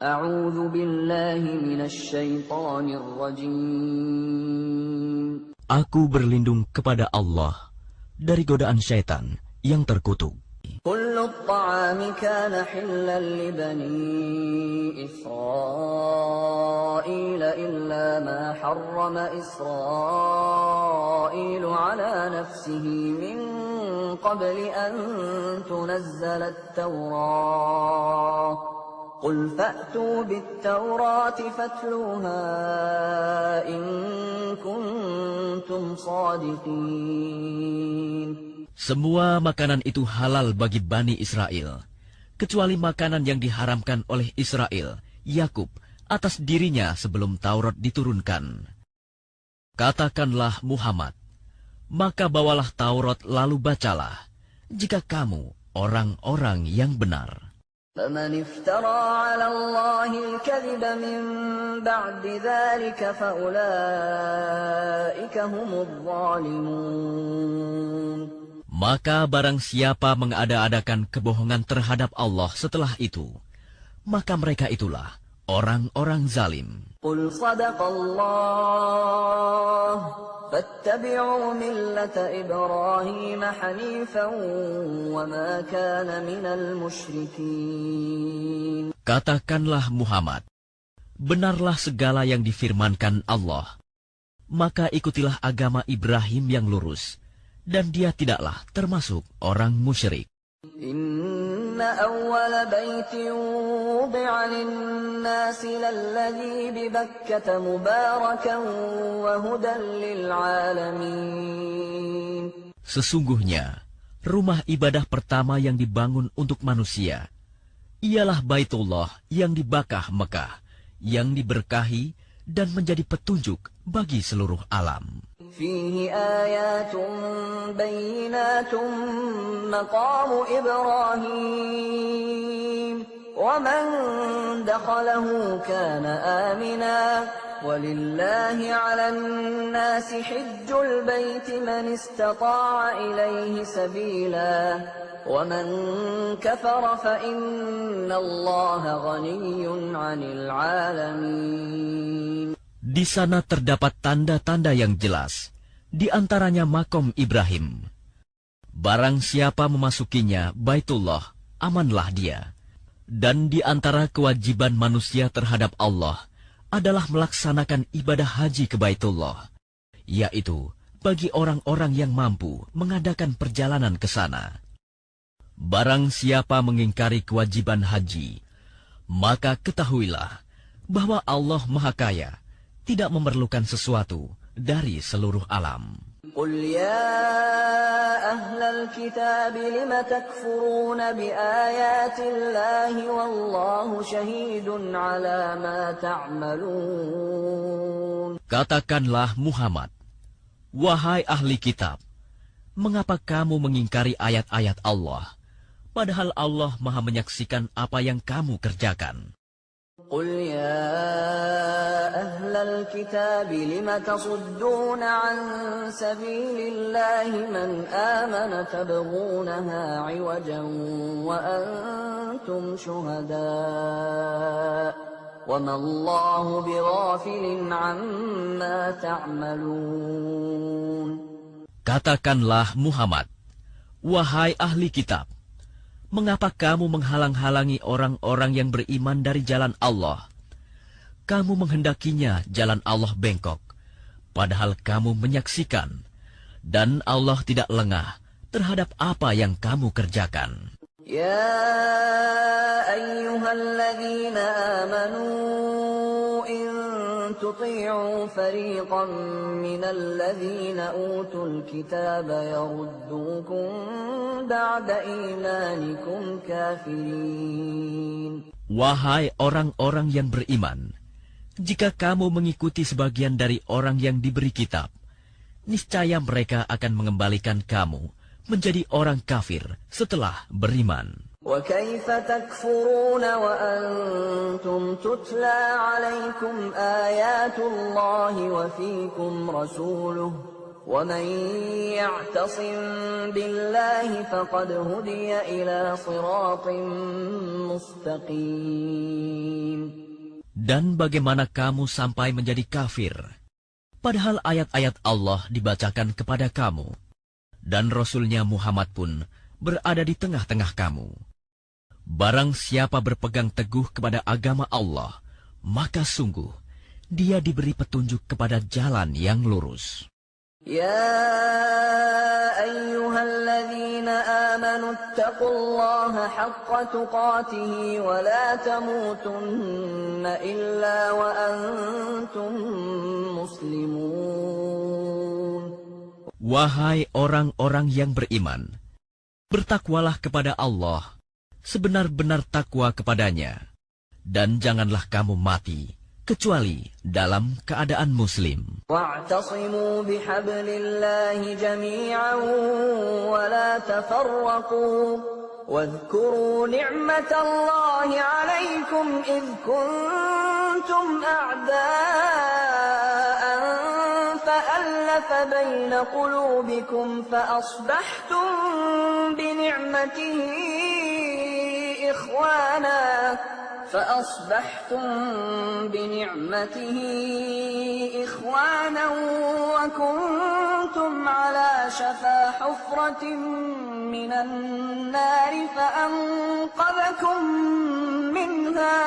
A'udzu billahi minasy syaithanir rajim. Aku berlindung kepada Allah dari godaan syaitan yang terkutuk. Kullu at-ta'ami kana hillan li bani Israil illa ma harrama Israil ala nafsihi min qabli an tunazzala at-Taurah. قل فأتوا بالتوراة فاتلوها إن كنتم صادقين. Semua makanan itu halal bagi Bani Israel, kecuali makanan yang diharamkan oleh Israel, Yakub, atas dirinya sebelum Taurat diturunkan. Katakanlah Muhammad, maka bawalah Taurat lalu bacalah, jika kamu orang-orang yang benar. فمن افترى على الله الكذب من بعد ذلك فأولئك هم الظالمون. Maka barang siapa mengada-adakan kebohongan terhadap Allah setelah itu, maka mereka itulah orang-orang zalim. Qul sadaqallah fattabi'u millata Ibrahim hanifan wa ma kana minal musyrikin. Katakanlah Muhammad, benarlah segala yang difirmankan Allah, maka ikutilah agama Ibrahim yang lurus, dan dia tidaklah termasuk orang musyrik. Inna awwala baitin wudi'a lin-nasi lalladzi bi Bakkah mubarakan wa hudan lil-'alamin. Sesungguhnya, rumah ibadah pertama yang dibangun untuk manusia ialah Baitullah yang di Bakkah Mekah, yang diberkahi dan menjadi petunjuk bagi seluruh alam. Fihi ayatun bayyinatun maqamu Ibrahim wa man dakhalahu kana amina walillahi 'alan nasi hajjul baiti man istata'a ilayhi sabila wa man kafara fa innallaha ghaniyyun 'anil 'alamin. Di sana terdapat tanda-tanda yang jelas, di antaranya makom Ibrahim. Barang siapa memasukinya, Baitullah, amanlah dia. Dan di antara kewajiban manusia terhadap Allah adalah melaksanakan ibadah haji ke Baitullah, yaitu bagi orang-orang yang mampu mengadakan perjalanan ke sana. Barang siapa mengingkari kewajiban haji, maka ketahuilah bahwa Allah Maha Kaya, tidak memerlukan sesuatu dari seluruh alam. Qul ya ahlal kitab lima takfuruna bi ayatillahi wallahu syahidun ala ma ta'malun. Katakanlah Muhammad, wahai ahli kitab, mengapa kamu mengingkari ayat-ayat Allah, padahal Allah Maha menyaksikan apa yang kamu kerjakan. قل يا أهل الكتاب لم تصدون عن سبيل الله من آمن تبغونها عوجا وأنتم شهداء وما الله بغافل عما تعملون. Katakanlah Muhammad, wahai ahli kitab, mengapa kamu menghalang-halangi orang-orang yang beriman dari jalan Allah? Kamu menghendakinya jalan Allah bengkok, padahal kamu menyaksikan, dan Allah tidak lengah terhadap apa yang kamu kerjakan. Ya ayyuhalladzina amanu in tuti'u fariqan minalladzina utul kitaba yaruddukum ba'da imanikum kafirin. Wahai orang-orang yang beriman, jika kamu mengikuti sebagian dari orang yang diberi kitab, niscaya mereka akan mengembalikan kamu menjadi orang kafir setelah beriman. وَكَيْفَ تَكْفُرُونَ وَأَنْتُمْ تُتْلَى عَلَيْكُمْ آيَاتُ اللَّهِ وَفِيكُمْ رَسُولُهُ ومن يعتصم بالله فقد هدي إلى صراط مستقيم. Dan bagaimana kamu sampai menjadi kafir, padahal ayat-ayat Allah dibacakan kepada kamu, dan Rasul-Nya Muhammad pun berada di tengah-tengah kamu. Barang siapa berpegang teguh kepada agama Allah, maka sungguh dia diberi petunjuk kepada jalan yang lurus. يا أيها الذين آمنوا اتقوا الله حق تقاته ولا تموتن إلا وأنتم مسلمون. Wahai orang-orang yang beriman, bertakwalah kepada Allah sebenar-benar takwa kepadanya, dan janganlah kamu mati kecuali dalam keadaan muslim. واعتصموا بحبل الله جميعا ولا تفرقوا واذكروا نعمة الله عليكم إذ كنتم أعداء فألف بين قلوبكم فأصبحتم بنعمته إخوانا وكنتم على شفا حفرة من النار فأنقذكم منها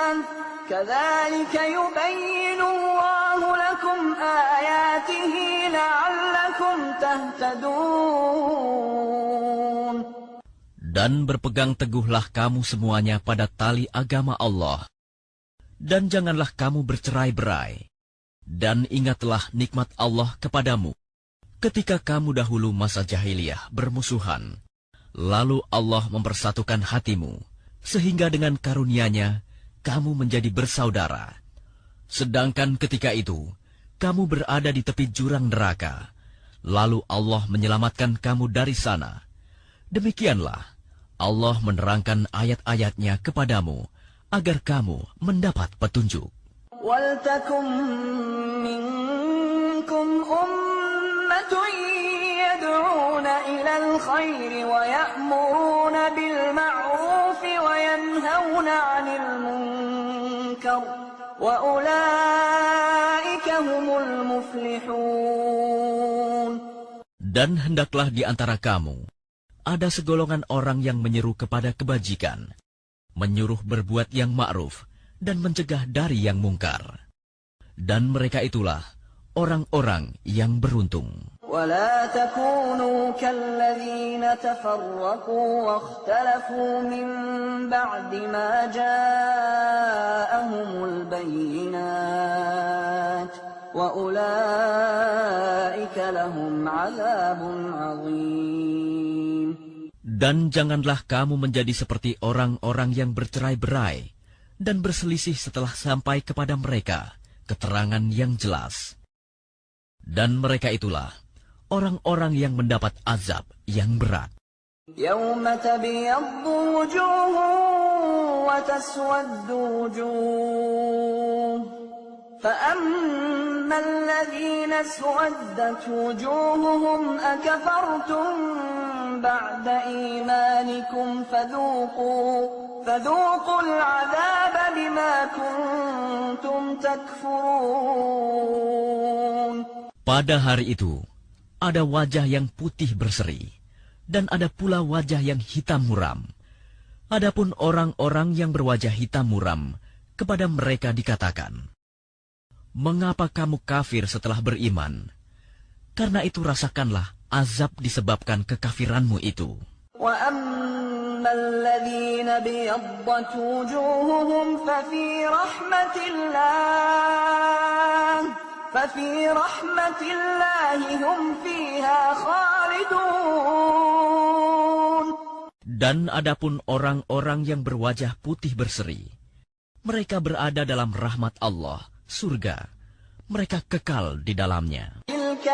كذلك يبين الله لكم آياته لعلكم تهتدون. Dan berpegang teguhlah kamu semuanya pada tali agama Allah. Dan janganlah kamu bercerai-berai. Dan ingatlah nikmat Allah kepadamu. Ketika kamu dahulu masa jahiliyah bermusuhan, lalu Allah mempersatukan hatimu, sehingga dengan karunia-Nya kamu menjadi bersaudara. Sedangkan ketika itu, kamu berada di tepi jurang neraka. Lalu Allah menyelamatkan kamu dari sana. Demikianlah Allah menerangkan ayat-ayat-Nya kepadamu agar kamu mendapat petunjuk. وَلْتَكُنْ مِنْكُمْ أُمَّةٌ يَدْعُونَ إِلَى الْخَيْرِ وَيَأْمُرُونَ بِالْمَعْرُوفِ وَيَنْهَوْنَ عَنِ الْمُنْكَرِ وَأُولَئِكَ هُمُ الْمُفْلِحُونَ. Dan hendaklah di antara kamu ada segolongan orang yang menyeru kepada kebajikan, menyuruh berbuat yang ma'ruf, dan mencegah dari yang mungkar. Dan mereka itulah orang-orang yang beruntung. وَلَا تَكُونُوا كَالَّذِينَ تَفَرَّقُوا وَاخْتَلَفُوا مِنْ بَعْدِ مَا جَاءَهُمُ الْبَيِّنَاتُ وَأُولَئِكَ لَهُمْ عَذَابٌ عَظِيمٌ. Dan janganlah kamu menjadi seperti orang-orang yang bercerai-berai dan berselisih setelah sampai kepada mereka keterangan yang jelas. Dan mereka itulah orang-orang yang mendapat azab yang berat. يَوْمَ تَبْيَضُّ وُجُوهٌ وَتَسْوَدُّ وُجُوهٌ فَأَمَّا الَّذِينَ اسْوَدَّتْ وُجُوهُهُمْ أَكَفَرْتُمْ بَعْدَ إِيمَانِكُمْ فَذُوقُوا الْعَذَابَ بِمَا كُنْتُمْ تَكْفُرُونَ. Pada hari itu, ada wajah yang putih berseri, dan ada pula wajah yang hitam muram. Adapun orang-orang yang berwajah hitam muram, kepada mereka dikatakan, "Mengapa kamu kafir setelah beriman? Karena itu rasakanlah azab disebabkan kekafiranmu itu." وَأَمَّا الَّذِينَ ابْيَضَّتْ وُجُوهُهُمْ فَفِي رَحْمَةِ اللَّهِ هُمْ فِيهَا خَالِدُونَ. Dan adapun orang-orang yang berwajah putih berseri, mereka berada dalam rahmat Allah, surga. Mereka kekal di dalamnya. تِلْكَ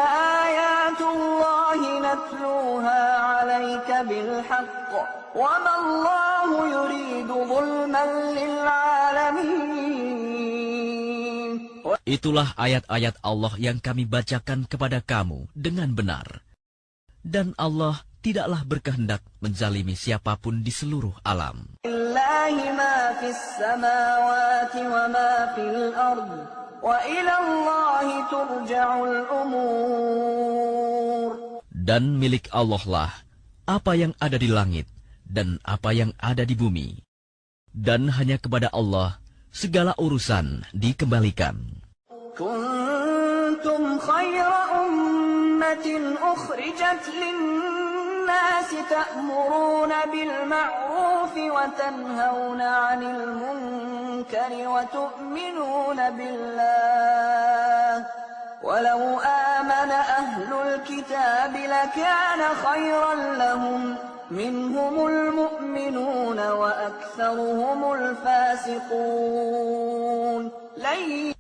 آيَاتُ اللَّهِ نَتْلُوهَا عَلَيْكَ بِالْحَقِّ وَمَا اللَّهُ يُرِيدُ ظُلْمًا لِلْعَالَمِينَ. Itulah ayat-ayat Allah yang kami bacakan kepada kamu dengan benar. Dan Allah tidaklah berkehendak menzalimi siapapun di seluruh alam. Lillahi ma fis samawati wa ma fil ard, wa ila Allahi turja'ul umur. Dan milik Allah lah apa yang ada di langit dan apa yang ada di bumi. Dan hanya kepada Allah segala urusan dikembalikan. Kuntum khayra ummatin ukhrijat lin-nasi ta'muruna bil ma'ruf wa tanhauna 'anil munkari wa tu'minuna billah. Walau amana ahlul kitab lakana khayran lahum. Minhumul mu'minuna wa aktsaruhumul fasiqun.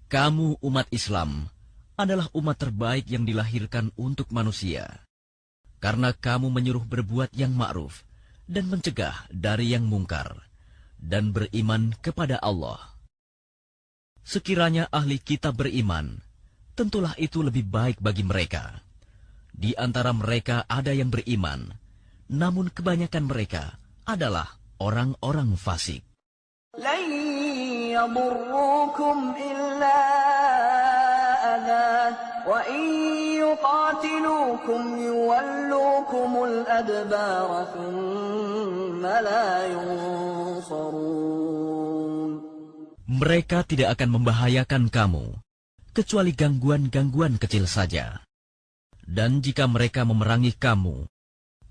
Kamu umat Islam adalah umat terbaik yang dilahirkan untuk manusia. Karena kamu menyuruh berbuat yang ma'ruf dan mencegah dari yang mungkar dan beriman kepada Allah. Sekiranya ahli kitab beriman, tentulah itu lebih baik bagi mereka. Di antara mereka ada yang beriman, namun kebanyakan mereka adalah orang-orang fasik. لن يضروكم إلا أذى وإن يقاتلوكم يولوكم الأدبار ثم لا ينصرون. Mereka tidak akan membahayakan kamu, kecuali gangguan-gangguan kecil saja. Dan jika mereka memerangi kamu,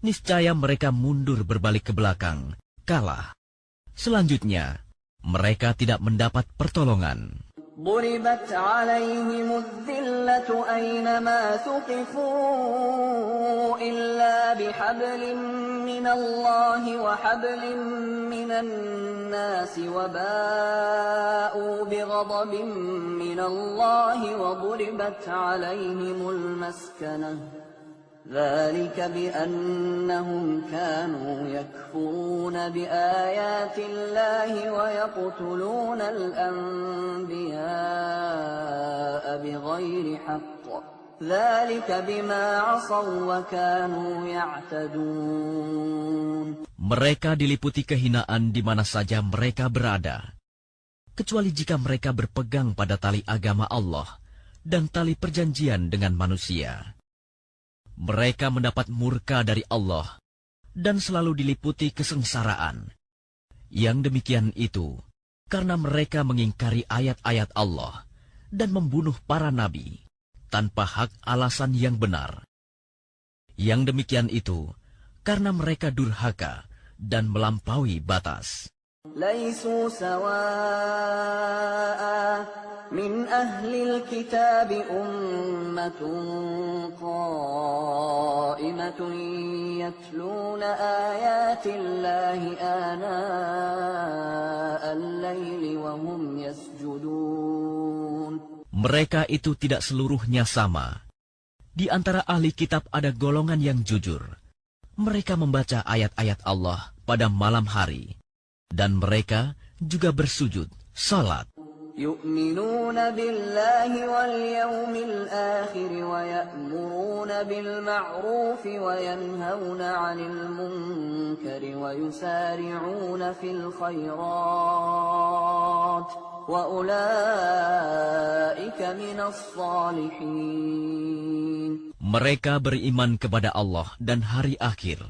niscaya mereka mundur berbalik ke belakang, kalah. Selanjutnya, mereka tidak mendapat pertolongan. ضربت عليهم الذلة أينما ثقفوا إلا بحبل من الله وحبل من الناس وباءوا بغضب من الله وضربت عليهم المسكنة ذلك بأنهم كانوا يكفرون بآيات الله ويقتلون الأنبياء بغير حق ذلك بما عصوا وكانوا يعتدون. Mereka diliputi kehinaan di mana saja mereka berada, kecuali jika mereka berpegang pada tali agama Allah dan tali perjanjian dengan manusia. Mereka mendapat murka dari Allah dan selalu diliputi kesengsaraan. Yang demikian itu karena mereka mengingkari ayat-ayat Allah dan membunuh para nabi tanpa hak alasan yang benar. Yang demikian itu karena mereka durhaka dan melampaui batas. ليسوا سواء من أهل الكتاب أمة قائمة يتلون آيات الله آناء الليل وهم يسجدون. Mereka itu tidak seluruhnya sama. Di antara ahli kitab ada golongan yang jujur. Mereka membaca ayat-ayat Allah pada malam hari. Dan mereka juga bersujud, salat. يؤمنون بالله واليوم الآخر ويأمرون بالمعروف وينهون عن المنكر ويسارعون في الخيرات وأولئك من الصالحين. Mereka beriman kepada Allah dan hari akhir,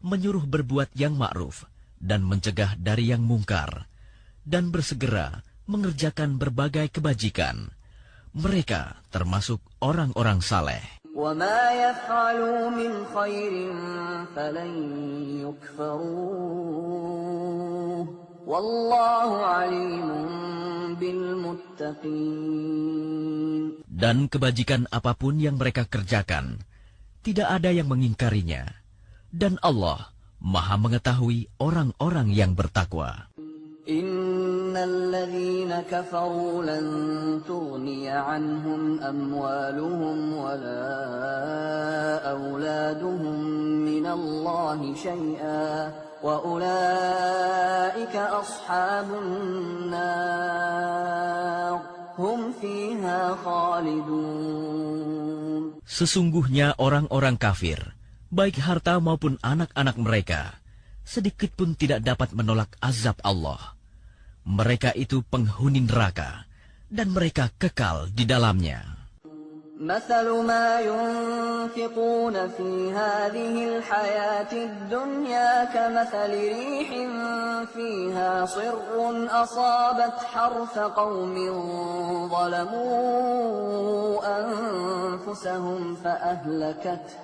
menyuruh berbuat yang ma'ruf dan mencegah dari yang mungkar, dan bersegera mengerjakan berbagai kebajikan. Mereka termasuk orang-orang saleh. وَمَا يَفْعَلُوا مِنْ خَيْرٍ فَلَنْ يُكْفَرُوهُ وَاللَّهُ عَلِيمٌ بِالْمُتَّقِينَ. Dan kebajikan apapun yang mereka kerjakan, tidak ada yang mengingkarinya. Dan Allah Maha mengetahui orang-orang yang bertakwa. Innalladzina kafaru lan tughniya anhum amwaluhum wala auladuhum minallahi syai'a wa ulaika ashabun nar هم فيها خالدون. Sesungguhnya orang-orang kafir, baik harta maupun anak-anak mereka, sedikit pun tidak dapat menolak azab Allah. Mereka itu penghuni neraka, dan mereka kekal di dalamnya. مثل ما ينفقون في هذه الحياة الدنيا كمثل ريح فيها صر أصابت حرث قوم ظلموا أنفسهم فأهلكته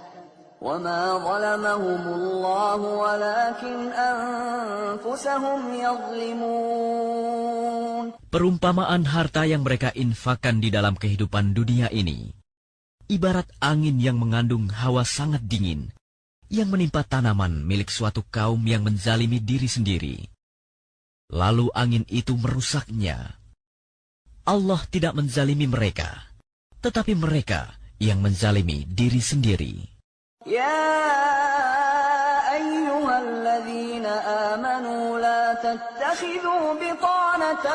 وما ظلمهم الله ولكن أنفسهم يظلمون. Perumpamaan harta yang mereka infakkan di dalam kehidupan dunia ini ibarat angin yang mengandung hawa sangat dingin yang menimpa tanaman milik suatu kaum yang menzalimi diri sendiri. Lalu angin itu merusaknya. Allah tidak menzalimi mereka, tetapi mereka yang menzalimi diri sendiri. يا أيها الذين آمنوا لا تتخذوا بطانة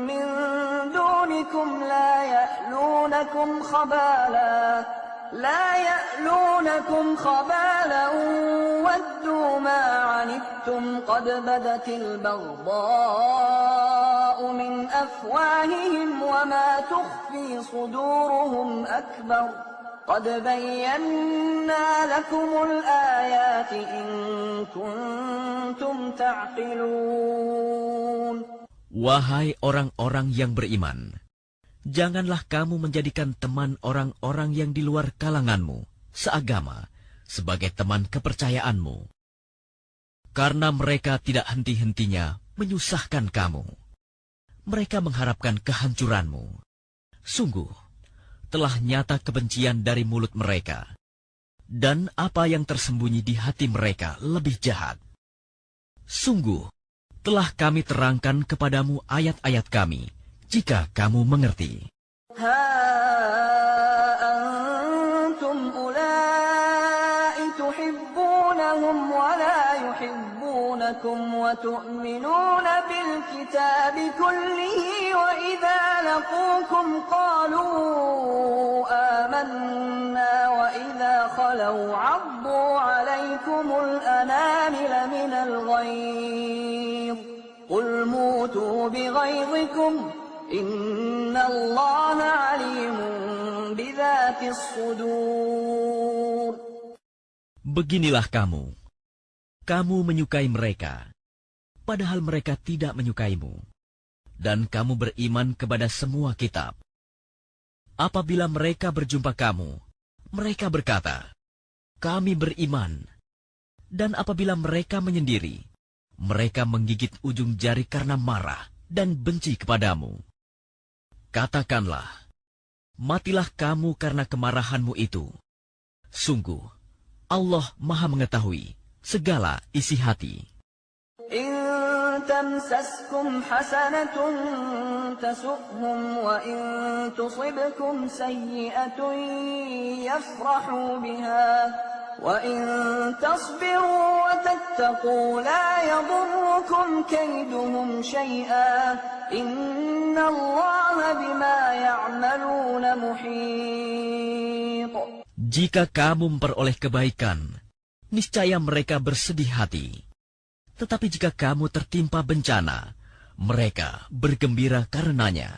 من دونكم لا يألونكم خبالا ودوا ما عنتم قد بدت البغضاء من أفواههم وما تخفي صدورهم أكبر قد بينا لكم الآيات إن كنتم تعقلون. Wahai orang-orang yang beriman, janganlah kamu menjadikan teman orang-orang yang di luar kalanganmu, seagama, sebagai teman kepercayaanmu. Karena mereka tidak henti-hentinya menyusahkan kamu. Mereka mengharapkan kehancuranmu. Sungguh, telah nyata kebencian dari mulut mereka, dan apa yang tersembunyi di hati mereka lebih jahat. Sungguh, telah kami terangkan kepadamu ayat-ayat kami, jika kamu mengerti. Ha antum ulai tuhibbunahum wa la yuhibbunakum wa tu'minuna bil kitabi kullihi wa idza laqukum qalu amanna wa idza khalu 'addu 'alaykumul anamila minal ghayz qul mutu bighayzikum innallaha 'alimun bidzatis sudur. Beginilah kamu menyukai mereka, padahal mereka tidak menyukaimu, dan kamu beriman kepada semua kitab. Apabila mereka berjumpa kamu, mereka berkata, kami beriman. Dan apabila mereka menyendiri, mereka menggigit ujung jari karena marah dan benci kepadamu. Katakanlah, matilah kamu karena kemarahanmu itu. Sungguh, Allah Maha mengetahui segala isi hati. In tamsaskum hasanatun tasu'hum wa in tusibkum sayyi'atun yafrahu biha wa in tasbiru wa tattaqu la yadurrukum kayduhum shay'a innallaha bima ya'maluna muhit. Jika kamu memperoleh kebaikan, niscaya mereka bersedih hati. Tetapi jika kamu tertimpa bencana, mereka bergembira karenanya.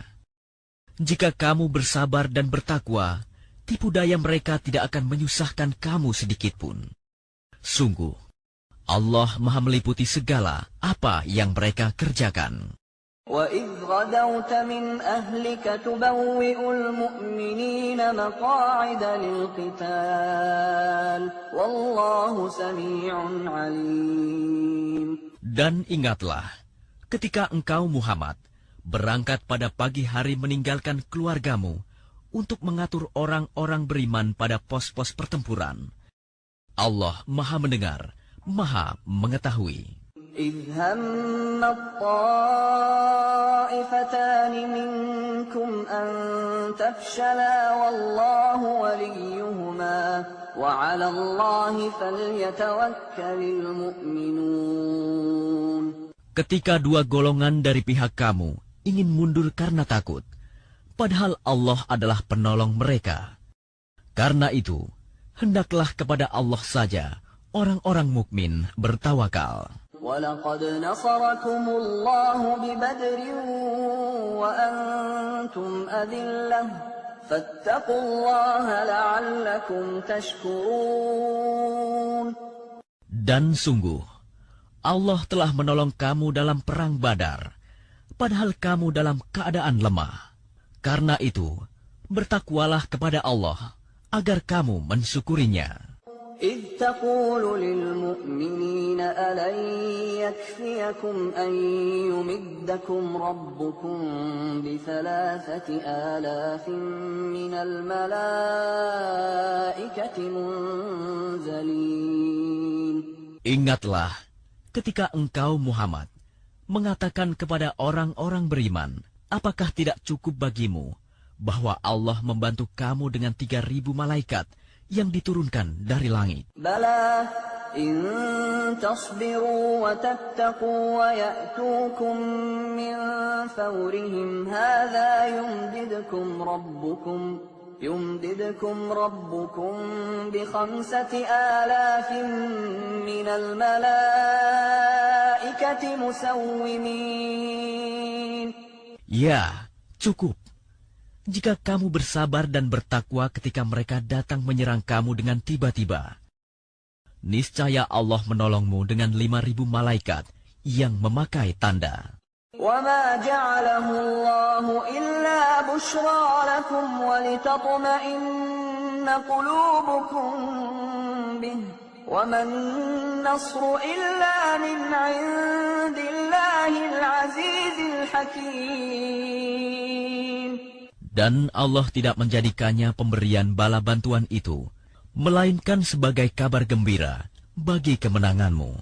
Jika kamu bersabar dan bertakwa, tipu daya mereka tidak akan menyusahkan kamu sedikitpun. Sungguh, Allah Maha meliputi segala apa yang mereka kerjakan. وَإِذْ غَدَوْتَ مِنْ أَهْلِكَ تُبَوِّئُ الْمُؤْمِنِينَ مَقَاعِدَ لِلْقِتَالِ وَاللَّهُ سَمِيعٌ عَلِيمٌ. Dan ingatlah, ketika engkau Muhammad berangkat pada pagi hari meninggalkan keluargamu untuk mengatur orang-orang beriman pada pos-pos pertempuran. Allah Maha mendengar, Maha mengetahui. إِذْ هَمَّ الطَّائِفَتَانِ مِنكُمْ أَن تَفْشَلَا وَاللَّهُ وَلِيُّهُمَا وَعَلَى اللَّهِ فَلْيَتَوَكَّلِ الْمُؤْمِنُونَ. Ketika dua golongan dari pihak kamu ingin mundur karena takut, padahal Allah adalah penolong mereka. Karena itu, hendaklah kepada Allah saja orang-orang mukmin bertawakal. وَلَقَدْ نَصَرَكُمُ اللَّهُ بِبَدْرٍ وَأَنْتُمْ أَذِلَّةٌ فَاتَّقُوا اللَّهَ لَعَلَّكُمْ تَشْكُرُونَ. Dan sungguh, Allah telah menolong kamu dalam perang Badar, padahal kamu dalam keadaan lemah. Karena itu, bertakwalah kepada Allah agar kamu mensyukurinya. إِذْ تَقُولُ لِلْمُؤْمِنِينَ أَلَنْ يَكْفِيَكُمْ أَنْ يُمِدَّكُمْ رَبُّكُمْ ب3,000 مِّنَ الْمَلَائِكَةِ مُنْزَلِينَ. Ingatlah ketika engkau Muhammad mengatakan kepada orang-orang beriman, apakah tidak cukup bagimu bahwa Allah membantu kamu dengan 3.000 malaikat yang diturunkan dari langit? Bala in tasbiru wa tattaqu wa ya'tukum min fawrihim hadha yumdidkum rabbukum bi 5,000 minal malaikati musawwimin. Ya, cukup. Jika kamu bersabar dan bertakwa ketika mereka datang menyerang kamu dengan tiba-tiba, niscaya Allah menolongmu dengan 5.000 malaikat yang memakai tanda. وَمَا جَعَلَهُ اللَّهُ إِلَّا بُشْرَى لَكُمْ وَلِتَطْمَئِنَّ قُلُوبُكُم بِهِ وَمَا النَّصْرُ إِلَّا مِنْ عِندِ اللَّهِ الْعَزِيزِ الْحَكِيمِ. Dan Allah tidak menjadikannya pemberian bala bantuan itu, melainkan sebagai kabar gembira bagi kemenanganmu,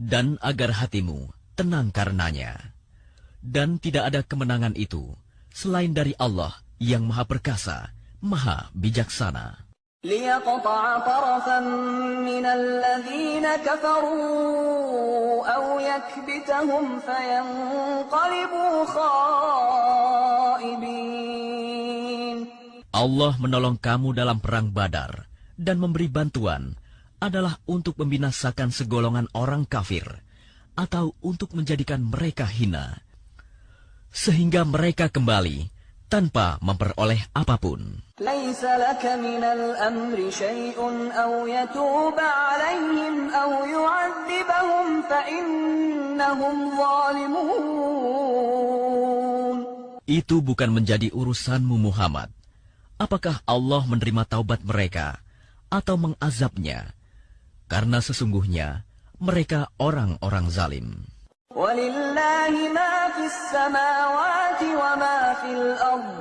dan agar hatimu tenang karenanya. Dan tidak ada kemenangan itu selain dari Allah yang Maha Perkasa, Maha Bijaksana. لِيَقْطَعَ طَرَفًا مِّنَ الَّذِينَ كَفَرُوا أَوْ يَكْبِتَهُمْ فَيَنقَلِبُوا خَائِبِينَ. Allah menolong kamu dalam perang Badar dan memberi bantuan adalah untuk membinasakan segolongan orang kafir atau untuk menjadikan mereka hina, sehingga mereka kembali tanpa memperoleh apapun. لَيْسَ لَكَ مِنَ الْأَمْرِ شَيْءٌ أَوْ يَتُوبَ عَلَيْهِمْ أَوْ يُعَذِّبَهُمْ فَإِنَّهُمْ ظَالِمُونَ. Itu bukan menjadi urusanmu Muhammad. Apakah Allah menerima taubat mereka atau mengazabnya? Karena sesungguhnya mereka orang-orang zalim. وَلِلَّهِ مَا فِي السَّمَاوَاتِ وَمَا فِي الْأَرْضِ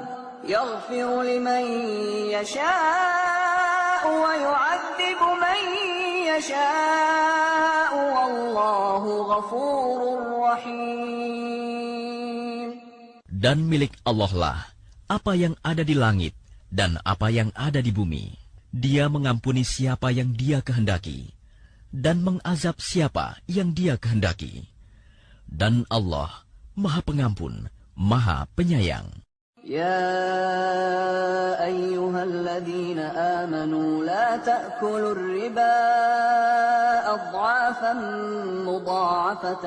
يَغْفِرُ لِمَن يَشَاءُ وَيُعَذِّبُ مَن يَشَاءُ وَاللَّهُ غَفُورٌ رَّحِيمٌ. Dan milik Allah lah apa yang ada di langit dan apa yang ada di bumi. Dia mengampuni siapa yang Dia kehendaki dan mengazab siapa yang Dia kehendaki. Dan Allah Maha Pengampun, Maha Penyayang. يا أيها الذين آمنوا لا تأكلوا الربا أضعافا مضاعفة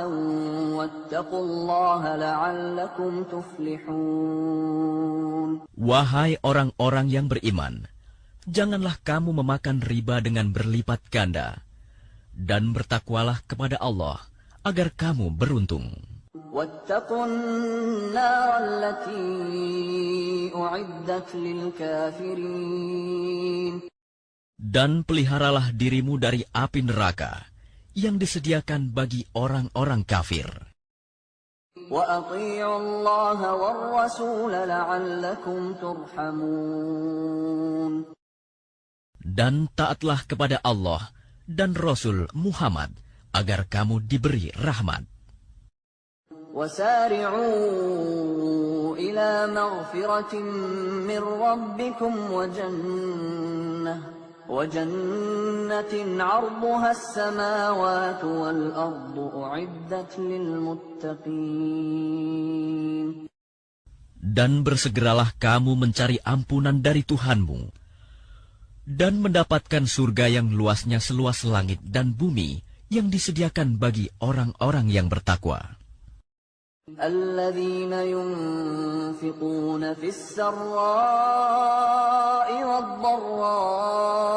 واتقوا الله لعلكم تفلحون. Wahai orang-orang yang beriman, janganlah kamu memakan riba dengan berlipat ganda, dan bertakwalah kepada Allah agar kamu beruntung. واتقوا النار التي أعدت للكافرين. Dan peliharalah dirimu dari api neraka yang disediakan bagi orang-orang kafir. وأطيعوا الله والرسول لعلكم ترحمون. Dan taatlah kepada Allah dan Rasul Muhammad agar kamu diberi rahmat. وسارعوا إلى مغفرة من ربكم وجنة عرضها السماوات والأرض أعدت للمتقين. Dan bersegeralah kamu mencari ampunan dari Tuhanmu, dan mendapatkan surga yang luasnya seluas langit dan bumi yang disediakan bagi orang-orang yang bertakwa. الذين ينفقون في السراء والضراء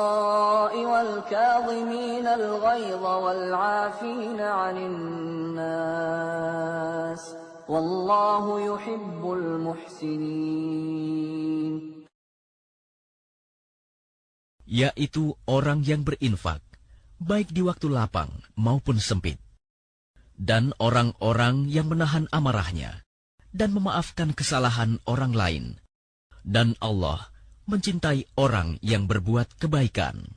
والكاظمين الغيظ والعافين عن الناس والله يحب المحسنين. Yaitu orang yang berinfak, baik di waktu lapang maupun sempit, dan orang-orang yang menahan amarahnya dan memaafkan kesalahan orang lain. Dan Allah mencintai orang yang berbuat kebaikan.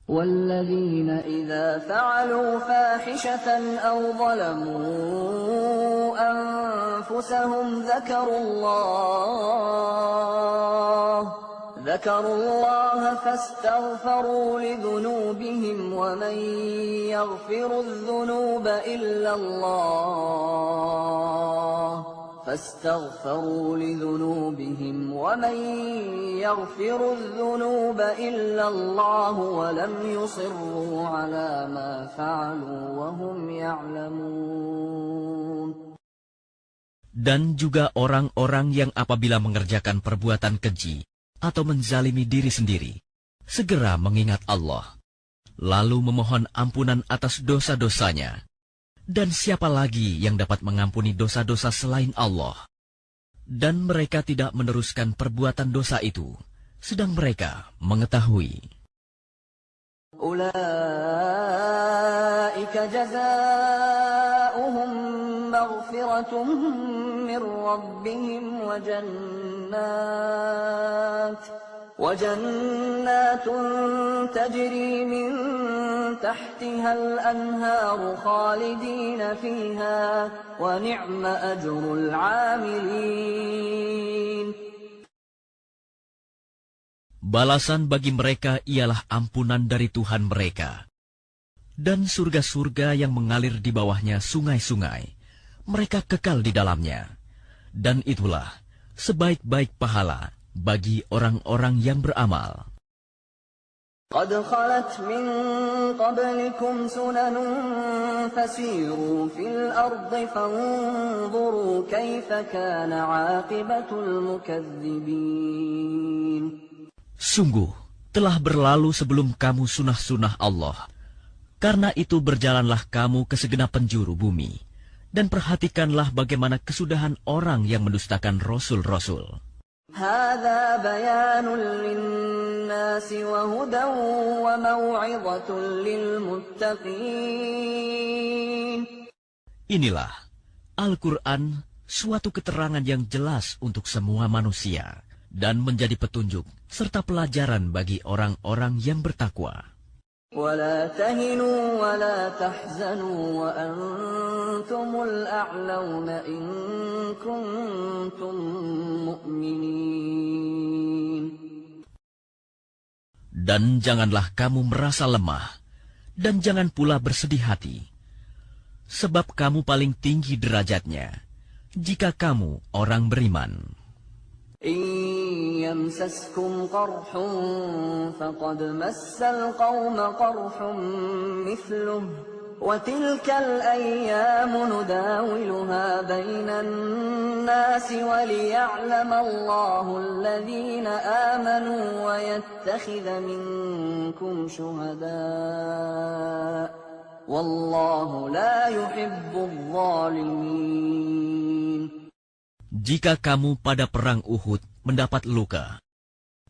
وَالَّذِينَ إِذَا فَعَلُوا فَاحِشَةً أَوْ ظَلَمُوا أَنفُسَهُمْ ذكروا الله فاستغفروا لذنوبهم ومن يغفر الذنوب إلا الله ولم يصروا على ما فعلوا وهم يعلمون. Dan juga orang-orang yang apabila mengerjakan perbuatan keji atau menzalimi diri sendiri, segera mengingat Allah, lalu memohon ampunan atas dosa-dosanya. Dan siapa lagi yang dapat mengampuni dosa-dosa selain Allah? Dan mereka tidak meneruskan perbuatan dosa itu, sedang mereka mengetahui. Ulaika jazaa'uhum maghfiratun min rabbihim wa jannatun tajri min tahtiha al-anharu khalidina fiha wa ni'ma ajrul 'amilin. Balasan bagi mereka ialah ampunan dari Tuhan mereka, dan surga-surga yang mengalir di bawahnya sungai-sungai, mereka kekal di dalamnya. Dan itulah sebaik-baik pahala bagi orang-orang yang beramal. قد خلت من قبلكم سنن فسيروا في الأرض فانظروا كيف كان عاقبة المكذبين. Sungguh, telah berlalu sebelum kamu sunah-sunah Allah. Karena itu berjalanlah kamu ke segenap penjuru bumi, dan perhatikanlah bagaimana kesudahan orang yang mendustakan rasul-rasul. هذا بيان للناس وهدى وموعظة للمتقين. Inilah Al-Quran, suatu keterangan yang jelas untuk semua manusia, dan menjadi petunjuk serta pelajaran bagi orang-orang yang bertakwa. ولا تهنوا ولا تحزنوا وأنتم الأعلون إن كنتم مؤمنين. Dan janganlah kamu merasa lemah, dan jangan pula bersedih hati, sebab kamu paling tinggi derajatnya jika kamu orang beriman. إن يمسسكم قرح فقد مس القوم قرح مثله وتلك الأيام نداولها بين الناس وليعلم الله الذين آمنوا ويتخذ منكم شهداء والله لا يحب الظالمين. Jika kamu pada perang Uhud mendapat luka,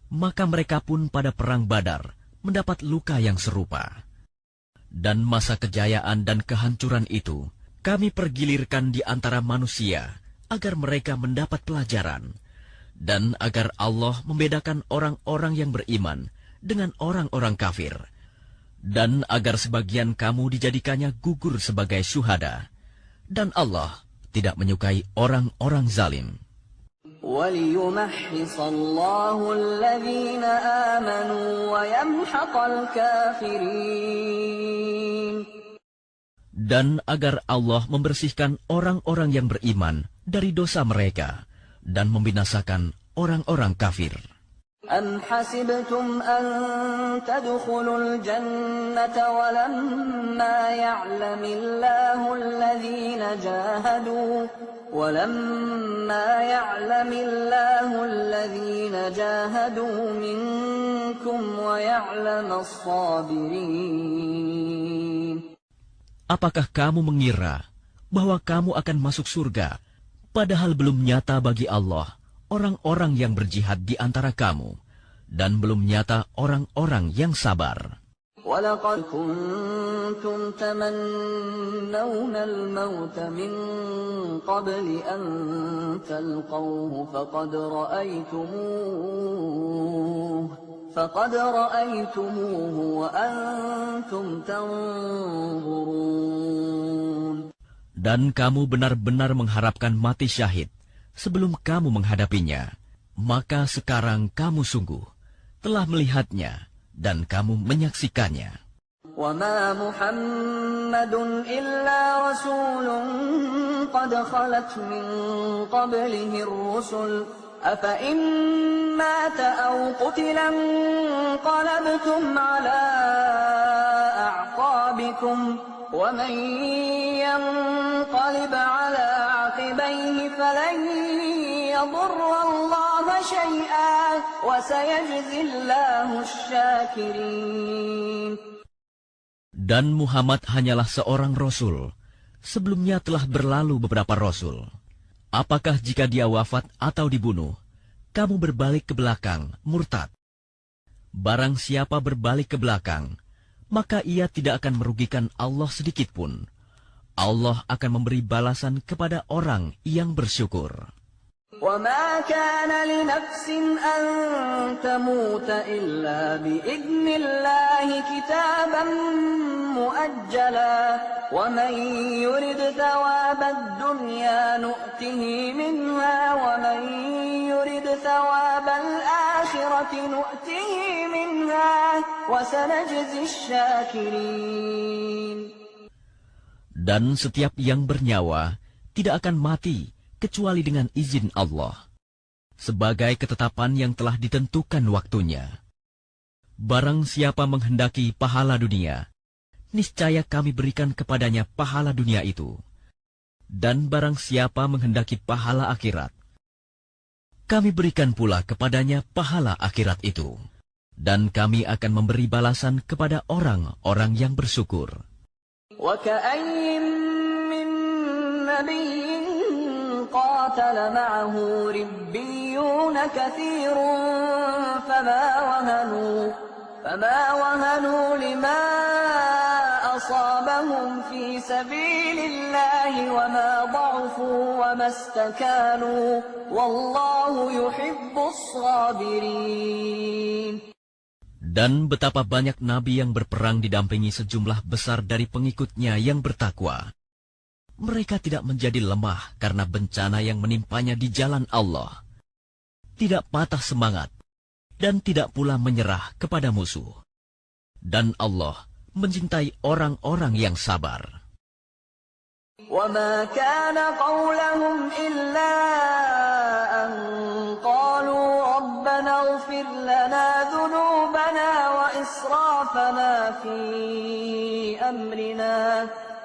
maka mereka pun pada perang Badar mendapat luka yang serupa. Dan masa kejayaan dan kehancuran itu kami pergilirkan di antara manusia agar mereka mendapat pelajaran, dan agar Allah membedakan orang-orang yang beriman dengan orang-orang kafir, dan agar sebagian kamu dijadikannya gugur sebagai syuhada, dan Allah tidak menyukai orang-orang zalim. وَلِيُمَحِّصَ اللَّهُ الَّذِينَ آمَنُوا وَيَمْحَقَ الْكَافِرِينَ. dan agar Allah membersihkan orang-orang yang beriman dari dosa mereka dan membinasakan orang-orang kafir. أم حسبتم أن تدخلوا الجنة ولما يعلم الله الذين جاهدوا منكم ويعلم الصابرين. Apakah kamu mengira bahwa kamu akan masuk surga, padahal belum nyata bagi Allah orang-orang yang berjihad di antara kamu, dan belum nyata orang-orang yang sabar. وَلَقَدْ كُنْتُمْ تَمَنَّوْنَ الْمَوْتَ مِنْ قَبْلِ أَنْ تَلْقَوْهُ فَقَدْ رَأَيْتُمُوهُ وَأَنْتُمْ تَنْظُرُونَ. Dan kamu benar-benar mengharapkan mati syahid sebelum kamu menghadapinya, maka sekarang kamu sungguh telah melihatnya dan kamu menyaksikannya. وَمَا مُحَمَّدٌ إِلَّا رَسُولٌ قَدْ خَلَتْ مِنْ قَبْلِهِ الرُّسُلُ أَفَإِنْ مَاتَ أَوْ قُتِلَ انقَلَبْتُمْ عَلَى أَعْقَابِكُمْ وَمَنْ يَنْقَلِبْ عَلَى عَقِبَيْهِ فَلَنْ يَضُرَّ اللَّهَ شَيْئًا وَسَيَجْزِي اللَّهُ الشَّاكِرِينَ. Dan Muhammad hanyalah seorang rasul. Sebelumnya telah berlalu beberapa rasul. Apakah jika dia wafat atau dibunuh, kamu berbalik ke belakang, murtad? Barang siapa berbalik ke belakang, maka ia tidak akan merugikan Allah sedikitpun. Allah akan memberi balasan kepada orang yang bersyukur. وَمَا كَانَ لِنَفْسٍ أَن تَمُوتَ إِلَّا بِإِذْنِ اللَّهِ كِتَابًا مُؤَجَّلًا وَمَن يُرِدْ ثَوَابَ الدُّنْيَا نُؤْتِهِ مِنْهَا وَمَن يُرِدْ ثَوَابَ الْآخِرَةِ نُؤْتِهِ مِنْهَا وَسَنَجْزِي الشَّاكِرِينَ. Dan setiap yang bernyawa tidak akan mati kecuali dengan izin Allah, sebagai ketetapan yang telah ditentukan waktunya. Barang siapa menghendaki pahala dunia, niscaya kami berikan kepadanya pahala dunia itu. Dan barang siapa menghendaki pahala akhirat, kami berikan pula kepadanya pahala akhirat itu. Dan kami akan memberi balasan kepada orang-orang yang bersyukur. وَكَأَيِّن مِّن نَّبِيٍّ قَاتَلَ مَعَهُ رِبِّيُّونَ كَثِيرٌ فَمَا وَهَنُوا لِمَا أَصَابَهُمْ فِي سَبِيلِ اللَّهِ وَمَا ضَعُفُوا وَمَا اسْتَكَانُوا وَاللَّهُ يُحِبُّ الصَّابِرِينَ. Dan betapa banyak nabi yang berperang didampingi sejumlah besar dari pengikutnya yang bertakwa. Mereka tidak menjadi lemah karena bencana yang menimpanya di jalan Allah, tidak patah semangat, dan tidak pula menyerah kepada musuh. Dan Allah mencintai orang-orang yang sabar. وَمَا كَانَ قَوْلَهُمْ إِلَّا أَن قَالُوا رَبَّنَا اغْفِرْ لَنَا ذُنُوبَنَا وَإِسْرَافَنَا فِي أَمْرِنَا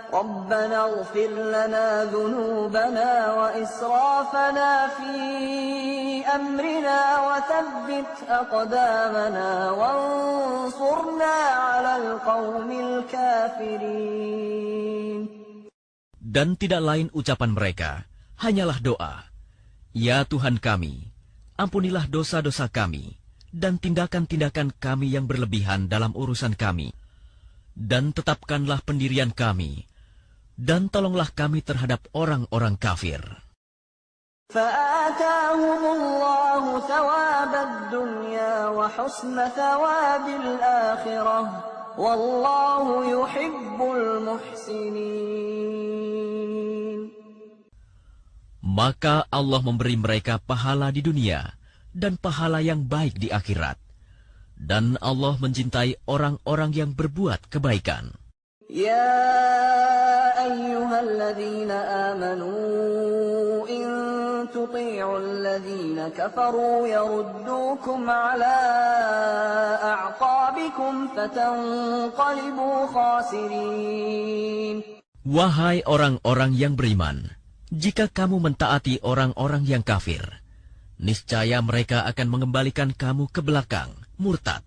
رَبَّنَا اغْفِرْ لَنَا ذُنُوبَنَا وَإِسْرَافَنَا فِي أَمْرِنَا وَثَبِّتْ أَقْدَامَنَا وَانصُرْنَا عَلَى الْقَوْمِ الْكَافِرِينَ. Dan tidak lain ucapan mereka, hanyalah doa. Ya Tuhan kami, ampunilah dosa-dosa kami, dan tindakan-tindakan kami yang berlebihan dalam urusan kami. Dan tetapkanlah pendirian kami, dan tolonglah kami terhadap orang-orang kafir. فَآتَاهُمُ اللَّهُ ثَوَابَ الدُّنْيَا وَحُسْنَ ثَوَابِ الْآخِرَةِ وَاللَّهُ يُحِبُّ الْمُحْسِنِينَ. Maka Allah memberi mereka pahala di dunia dan pahala yang baik di akhirat. Dan Allah mencintai orang-orang yang berbuat kebaikan. يا أيها الذين آمنوا إن تطيعوا الذين كفروا يردوكم على أعقابكم فتنقلبوا خاسرين. Wahai orang-orang yang beriman, jika kamu mentaati orang-orang yang kafir, niscaya mereka akan mengembalikan kamu ke belakang, murtad,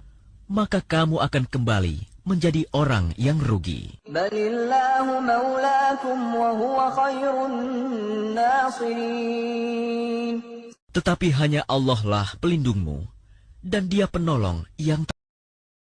maka kamu akan kembali menjadi orang yang rugi. Balillahu maulakum wa huwa khairun nasirin. Tetapi hanya Allah lah pelindungmu, dan Dia penolong yang